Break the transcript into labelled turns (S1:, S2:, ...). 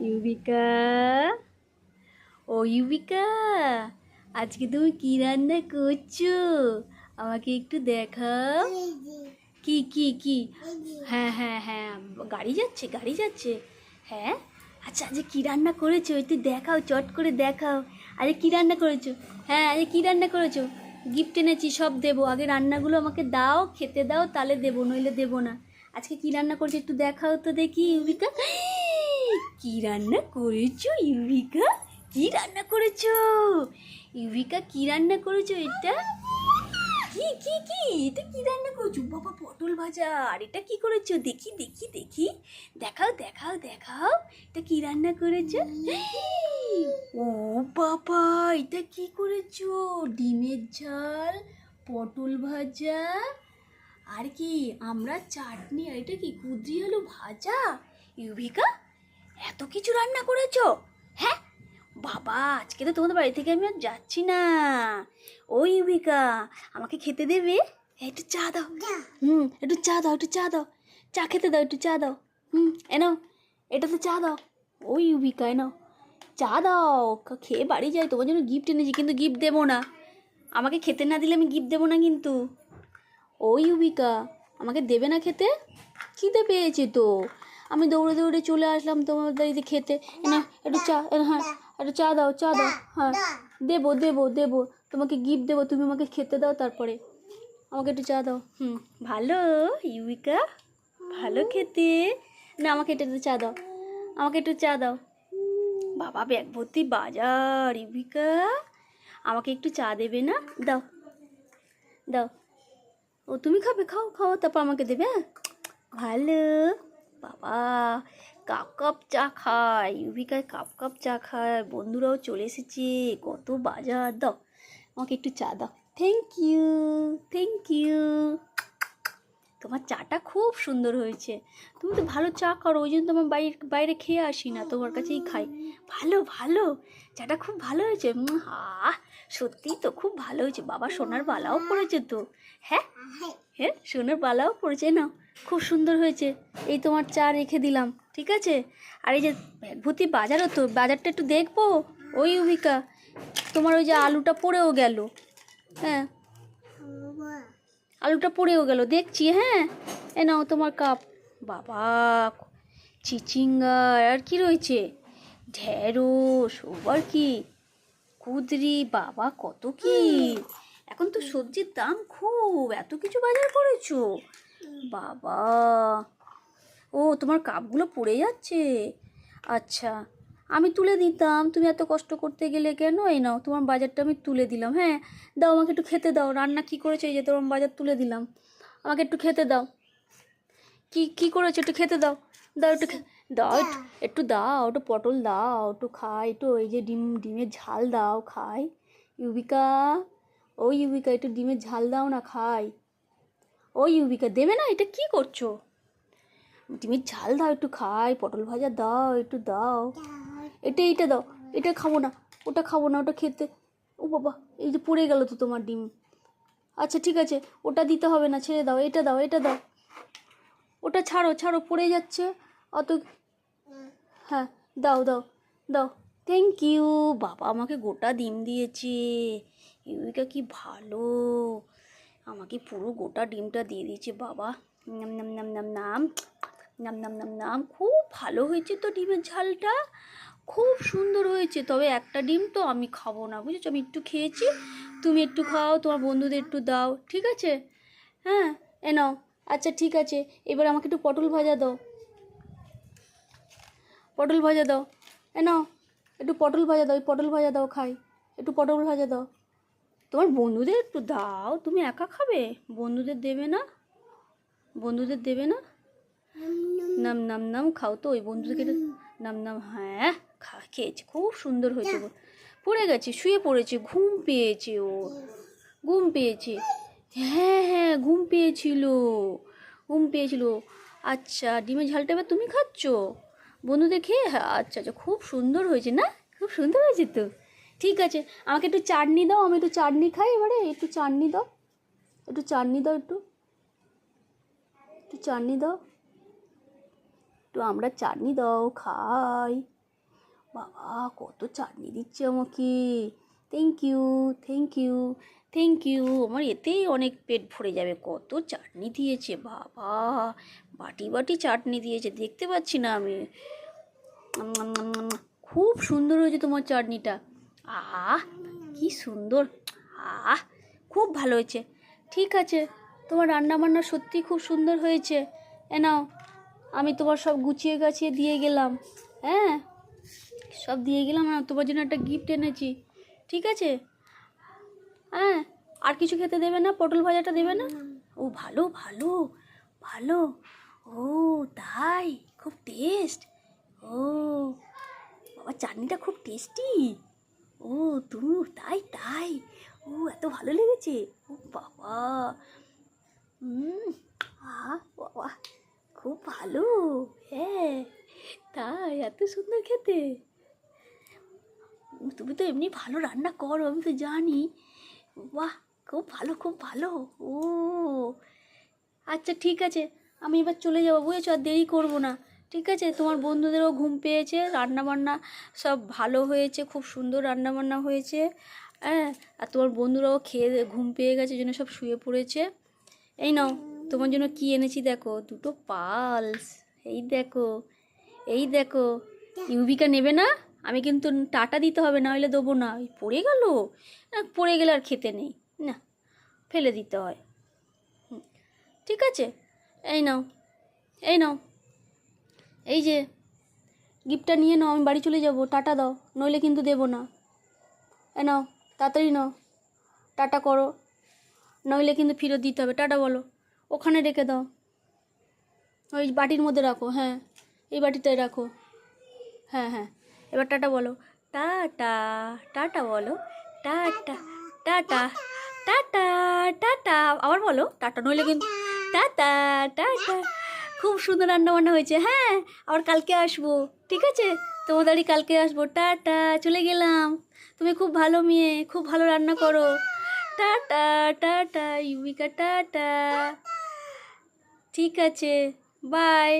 S1: ইউবিকা, ও ইউবিকা, আজকে তুমি কি রান্না করছো? আমাকে একটু দেখাও। কি কি কি? হ্যাঁ হ্যাঁ হ্যাঁ, গাড়ি যাচ্ছে, গাড়ি যাচ্ছে। হ্যাঁ, আচ্ছা আজকে কি রান্না করেছো একটু দেখাও, চট করে দেখাও। আরে কি রান্না করেছো? হ্যাঁ, আরে কি রান্না করেছো? গিফট এনেছি, সব দেবো, আগে রান্নাগুলো আমাকে দাও, খেতে দাও, তাহলে দেবো, নইলে দেবো না। আজকে কি রান্না করেছো একটু দেখাও তো দেখি ইউবিকা। কি রান্না করেছো ইউবিকা? কি রান্না করেছো ইউবিকা? কি রান্না করেছো এটা? কি কি কি এটা কি রান্না করেছো? বাবা, পটল ভাজা। আর এটা কি করেছো? দেখি দেখি দেখি, দেখাও দেখাও দেখাও, এটা কি রান্না করেছো? ও বাবা, এটা কি করেছো? ডিমের ঝাল, পটল ভাজা, আর কি আমরা চাটনি, আর এটা কি কুদরি আলু ভাজা। ইউবিকা, এত কিছু রান্না করেছো? হ্যাঁ বাবা, আজকে তো তোমাদের বাড়ি থেকে আমি আর যাচ্ছি না। ও ইউবিকা, আমাকে খেতে দেবে? একটু চা দাও। একটু চা দাও, একটু চা দাও, চা খেতে দাও, একটু চা দাও। এনাও, এটাতে চা দাও। ও ইউবিকা, এনাও চা দাও, খেয়ে বাড়ি যাই। তোমার জন্য গিফট এনেছি, কিন্তু গিফট দেবো না। আমাকে খেতে না দিলে আমি গিফট দেবো না কিন্তু। ও ইউবিকা, আমাকে দেবে না খেতে? খিদে পেয়েছে তো, আমি দৌড়ে দৌড়ে চলে আসলাম তোমার বাড়িতে খেতে। না, একটু চা, হ্যাঁ একটু চা দাও, চা দাও। হ্যাঁ, দেবো দেবো দেবো, তোমাকে গিফট দেবো, তুমি আমাকে খেতে দাও, তারপরে আমাকে একটু চা দাও। ভালো ইউবিকা, ভালো খেতে। না, আমাকে একটু চা দাও, আমাকে একটু চা দাও। বাবা, ব্যাগ ভর্তি বাজার ইউবিকা, আমাকে একটু চা দেবে না? দাও দাও। ও তুমি খাবে? খাও খাও, তারপর আমাকে দেবে। হ্যাঁ, ভালো। বাবা, কাপ কাপ চা খায় ইউবিকায়, কাপ কাপ চা খায়। বন্ধুরাও চলে এসেছে, কত বাজার। দাও, আমাকে একটু চা দাও। Thank you, thank you. তোমার চাটা খুব সুন্দর হয়েছে। তুমি তো ভালো চা করো, ওই জন্য তোমার বাইরে খেয়ে আসি না, তোমার কাছেই খাই। ভালো ভালো, চাটা খুব ভালো হয়েছে। সত্যিই তো খুব ভালো হয়েছে। বাবা, সোনার বালাও পড়েছে তো। হ্যাঁ হ্যাঁ, সোনার বালাও পড়েছে না, খুব সুন্দর হয়েছে। এই তোমার চা রেখে দিলাম, ঠিক আছে? আর এই যে ব্যাগ ভর্তি বাজারও তো, বাজারটা একটু দেখবো। ওই ইউবিকা, তোমার ওই যে আলুটা পড়েও গেল। হ্যাঁ, আলুটা পড়েও গেল, দেখছি। হ্যাঁ, এ নাও তোমার কাপ। বাবা, চিচিঙ্গা, আর কি রয়েছে? ঢেঁড়স, ওবার কি কুদরি। বাবা, কত কি! এখন তো সবজির দাম খুব, এত কিছু বাজার করেছো বাবা। ও, তোমার কাপগুলো পড়ে যাচ্ছে। আচ্ছা, আমি তুলে দিতাম, তুমি এত কষ্ট করতে গেলে কেন? এই নাও তোমার বাজারটা আমি তুলে দিলাম। হ্যাঁ, দাও, আমাকে একটু খেতে দাও। রান্না কি করেছো? এই যে তোমার বাজার তুলে দিলাম, আমাকে একটু খেতে দাও। কি কি করেছো? একটু খেতে দাও, দাও একটু দাও, একটু দাও, একটু পটল দাও, একটু খাই, একটু এই যে ডিমের ঝাল দাও, খাই। ইউবিকা, ও ইউবিকা, একটু ডিমের ঝাল দাও না, খাই। ও ইউবিকা, দেবে না? এটা কি করছো? ডিমের ঝাল দাও, একটু খাই। পটল ভাজা দাও, একটু দাও। এইটা দাও, এটা খাবো না, ওটা খাবো না, ওটা খেতে। ও বাবা, এই যে পড়ে গেল তো তোমার ডিম। আচ্ছা ঠিক আছে, ওটা দিতে হবে না, ছেড়ে দাও। এটা দাও, এটা দাও। ওটা ছাড়ো ছাড়ো, পড়ে যাচ্ছে অত। হ্যাঁ, দাও দাও দাও। Thank you. বাবা, আমাকে গোটা ডিম দিয়েছে। ইউবিকা কি ভালো, আমাকে পুরো গোটা ডিমটা দিয়ে দিয়েছে। বাবা, নাম নাম নাম নাম নাম নাম নাম নাম নাম, খুব ভালো হয়েছে তো ডিমের ঝালটা, খুব সুন্দর হয়েছে। তবে একটা ডিম তো আমি খাবো না, বুঝেছো? আমি একটু খেয়েছি, তুমি একটু খাও, তোমার বন্ধুদের একটু দাও, ঠিক আছে? হ্যাঁ, এ নাও। আচ্ছা ঠিক আছে, এবার আমাকে একটু পটল ভাজা দাও, পটল ভাজা দাও। এ নাও, একটু পটল ভাজা দাও, পটল ভাজা দাও, খাই। একটু পটল ভাজা দাও। তোমার বন্ধুদের একটু দাও, তুমি একা খাবে? বন্ধুদের দেবে না? বন্ধুদের দেবে না? নাম নাম নাম, খাও তো, ওই বন্ধুদেরকে নাম নাম। হ্যাঁ, খেয়েছে, খুব সুন্দর হয়েছে। পড়ে গেছে, শুয়ে পড়েছে, ঘুম পেয়েছে ও, ঘুম পেয়েছে। হ্যাঁ হ্যাঁ, ঘুম পেয়েছিল, ঘুম পেয়েছিল। আচ্ছা, ডিমের ঝালটা এবার তুমি খাচ্ছ বন্ধুদের খেয়ে? হ্যাঁ, আচ্ছা আচ্ছা, খুব সুন্দর হয়েছে না? খুব সুন্দর হয়েছে তো, ঠিক আছে। আমাকে একটু চাটনি দাও, আমি একটু চাটনি খাই এবারে। একটু চাটনি দাও, একটু চাটনি দাও, একটু একটু চাটনি দাও, একটু আমরা চাটনি দাও, খাই। বাবা কত চাটনি দিচ্ছে আমাকে। Thank you, thank you, thank you. আমার এতেই অনেক পেট ভরে যাবে, কত চাটনি দিয়েছে বাবা, বাটি বাটি চাটনি দিয়েছে, দেখতে পাচ্ছি না আমি। খুব সুন্দর হয়েছে তোমার চাটনিটা। আহ কি সুন্দর, আহ খুব ভালো হয়েছে। ঠিক আছে, তোমার রান্না বান্না সত্যি খুব সুন্দর হয়েছে। এ নাও, আমি তোমার সব গুছিয়ে গাছিয়ে দিয়ে গেলাম। হ্যাঁ, সব দিয়ে গেলাম, না তোমার জন্য একটা গিফট এনেছি। ঠিক আছে, হ্যাঁ। আর কিছু খেতে দেবে না? পটল ভাজাটা দেবে না? ও ভালো ভালো ভালো। ও তাই, খুব টেস্ট। ও বাবা, চাটনিটা খুব টেস্টি। ও তুমি তাই তাই, ও এত ভালো লেগেছে। ও বাবা, বাবা খুব ভালো। হ্যাঁ তাই, এত সুন্দর খেতে। তুমি তো এমনি ভালো রান্না করো, আমি তো জানি। বাহ, খুব ভালো খুব ভালো। ও আচ্ছা ঠিক আছে, আমি এবার চলে যাবো বুঝেছো, আর দেরি করবো না। ঠিক আছে, তোমার বন্ধুদেরও ঘুম পেয়েছে, রান্নাবান্না সব ভালো হয়েছে, খুব সুন্দর রান্নাবান্না হয়েছে। হ্যাঁ, আর তোমার বন্ধুরাও খেয়ে ঘুম পেয়ে গেছে, জন্য সব শুয়ে পড়েছে। এই নাও, তোমার জন্য কি এনেছি দেখো, দুটো পালস। এই দেখো, এই দেখো। ইউবিকা নেবে না? আমি কিন্তু টাটা দিতে হবে, না হলে দেবো না। ওই পড়ে গেল, পড়ে গেলে আর খেতে নেই, না ফেলে দিতে হয়। ঠিক আছে, এই নাও, এই নাও, এই যে গিফটটা নিয়ে নাও, আমি বাড়ি চলে যাব। টাটা দাও, নইলে কিন্তু দেবো না। এ নাও, তাড়াতাড়ি নাও, টাটা করো, নইলে কিন্তু ফেরত দিতে হবে। টাটা বলো, ওখানে রেখে দাও, ওই বাটির মধ্যে রাখো। হ্যাঁ, এই বাটিটায় রাখো। হ্যাঁ হ্যাঁ, এবার টাটা বলো। টাটা, টাটা বলো। Tata, tata, tata, tata. আবার বলো টাটা, নইলে কিন্তু টাটা, টাটা। খুব সুন্দর রান্না বান্না হয়েছে। হ্যাঁ, আবার কালকে আসবো। ঠিক আছে, তোমার বাড়ি কালকে আসবো। টাটা, চলে গেলাম। তুমি খুব ভালো মেয়ে, খুব ভালো রান্না করো। টাটা, টাটা ইউবিকা, টাটা। ঠিক আছে, বাই।